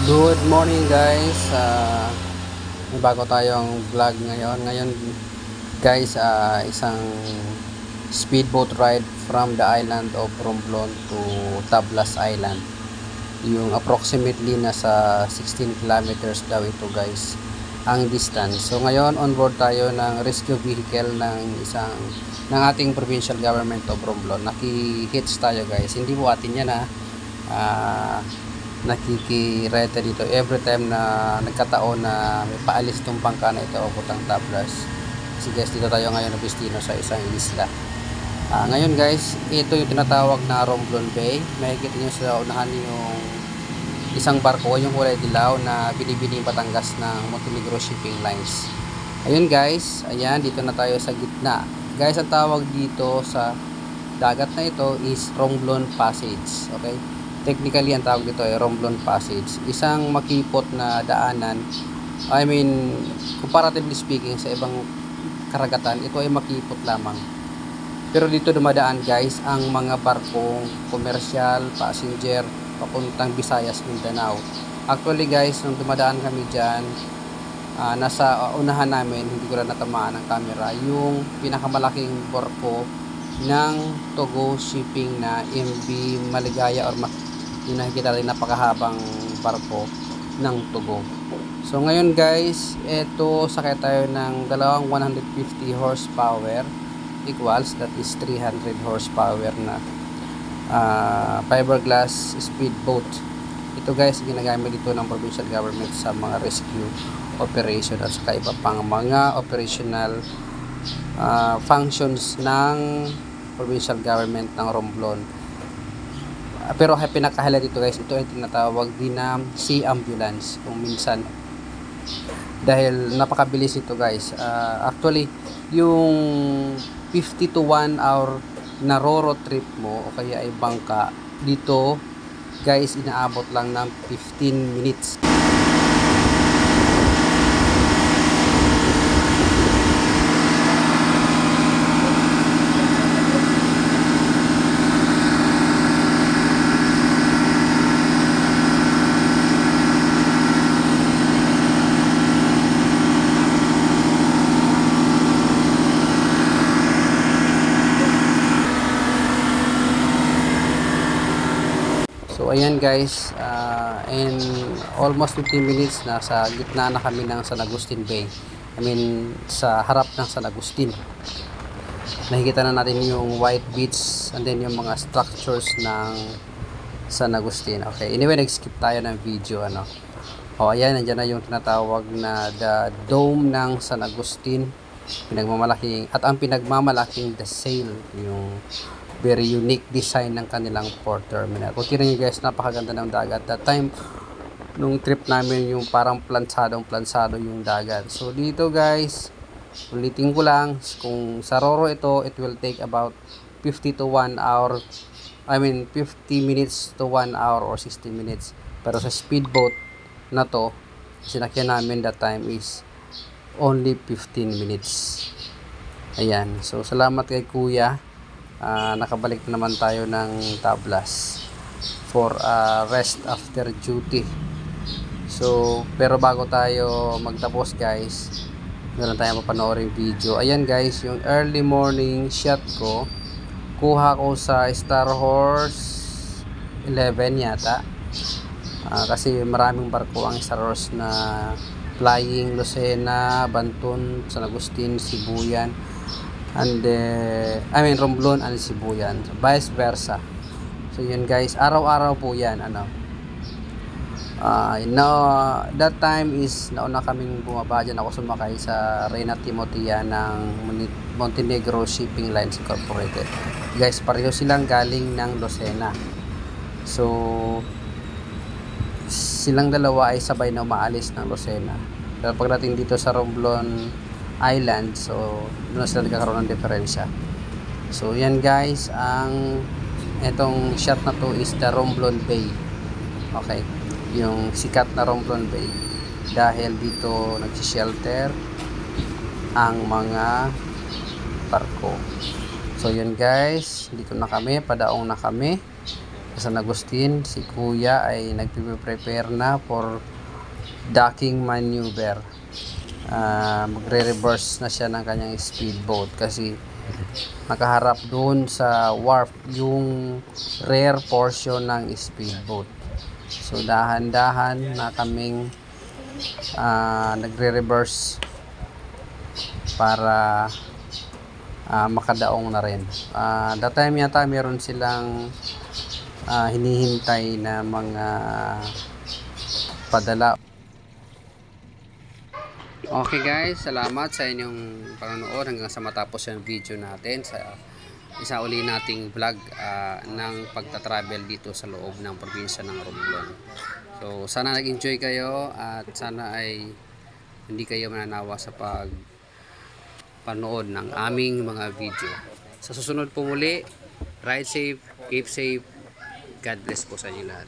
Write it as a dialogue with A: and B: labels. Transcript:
A: Good morning guys. May bago tayong vlog ngayon. Ngayon guys, isang speedboat ride from the island of Romblon to Tablas Island. Yung approximately nasa 16 kilometers daw ito guys ang distance. So ngayon on board tayo ng rescue vehicle ng ating provincial government of Romblon. Naki-hitch tayo guys. Hindi po atin yan nakikireta dito every time na nagkataon na may paalis itong bangka na ito o Butang Tablas. Kasi guys, dito tayo ngayon na destino sa isang isla. Ngayon guys, ito yung tinatawag na Romblon Bay. Makikita nyo sa unahan yung isang barko, yung kulay dilaw na binibining Batangas ng Montenegro Shipping Lines. Ayun guys, ayan, dito na tayo sa gitna. Guys, ang tawag dito sa dagat na ito is Romblon Passage. Okay? Technically, ang tawag dito ay Romblon Passage. Isang makipot na daanan. I mean, comparatively speaking, sa ibang karagatan, ito ay makipot lamang. Pero dito dumadaan guys, ang mga barkong komersyal, passenger, papuntang Visayas, Mindanao. Actually guys, nung dumadaan kami dyan, nasa unahan namin, hindi ko lang natamaan ng camera, yung pinakamalaking barko ng Togo Shipping na MV Maligaya or yung nakikita rin napakahabang barko ng Togo. So ngayon guys, eto sakay tayo ng dalawang 150 horsepower equals that is 300 horsepower na fiberglass speedboat. Ito guys, ginagamit dito ng provincial government sa mga rescue operation at saka iba pang mga operational functions ng provincial government ng Romblon. Pero pinakahala dito guys, ito ay tinatawag din na sea ambulance kung minsan, dahil napakabilis ito guys. Actually yung 50 to 1 hour na roro trip mo o kaya ay bangka, dito guys inaabot lang ng 15 minutes. So ayan guys, in almost 15 minutes nasa gitna na kami ng San Agustin Bay. I mean sa harap ng San Agustin. Nakikita na natin yung white beach and then yung mga structures ng San Agustin. Okay, anyway, nag-skip tayo ng video ayan, nandiyan na yung tinatawag na the dome ng San Agustin. Ang pinagmamalaking the sail, yung very unique design ng kanilang port terminal. Kung tingnan nyo guys, napakaganda ng dagat. That time, nung trip namin, yung parang plansado yung dagat. So dito guys, ulitin ko lang, kung sa Roro ito, it will take about 50 to 1 hour. I mean, 50 minutes to 1 hour or 60 minutes. Pero sa speedboat na to, sinakyan namin that time is only 15 minutes. Ayan. So, salamat kay Kuya. Nakabalik na naman tayo ng Tablas for rest after duty. So, pero bago tayo magtapos guys, meron tayong mapanooring video. Ayan guys, yung early morning shot ko, kuha ko sa Star Horse 11 yata. Kasi maraming barko ang Star Horse na flying Lucena, Bantun, San Agustin, Sibuyan, and Romblon and Sibuyan, so, vice versa. So yun guys, araw-araw po yan that time is nauna kaming bumaba dyan. Ako sumakay sa Reina Timotea ng Montenegro Shipping Lines Incorporated. Guys, pareho silang galing ng Lucena. So silang dalawa ay sabay na umaalis ng Lucena. Pero pagdating dito sa Romblon Island, so doon sila nagkakaroon ng diferensya. So yan guys, etong shot na to is the Romblon Bay. Okay, yung sikat na Romblon Bay, dahil dito nagsishelter ang mga barko. So yun guys, dito na kami, padaong na kami. San Agustin. Si Kuya ay nagpe-prepare na for docking maneuver. Magre-reverse na siya ng kanyang speedboat kasi nakaharap doon sa wharf yung rear portion ng speedboat. So dahan-dahan na kaming nagre-reverse para makadaong na rin. That time yata meron silang hinihintay na mga padala. Okay guys, salamat sa inyong panonood hanggang sa matapos yung video natin sa isa uli nating vlog ng pagta-travel dito sa loob ng probinsya ng Romblon. So sana nag-enjoy kayo at sana ay hindi kayo mananawa sa panood ng aming mga video. Sa susunod po muli, ride safe, keep safe. God bless po sa inyo lahat.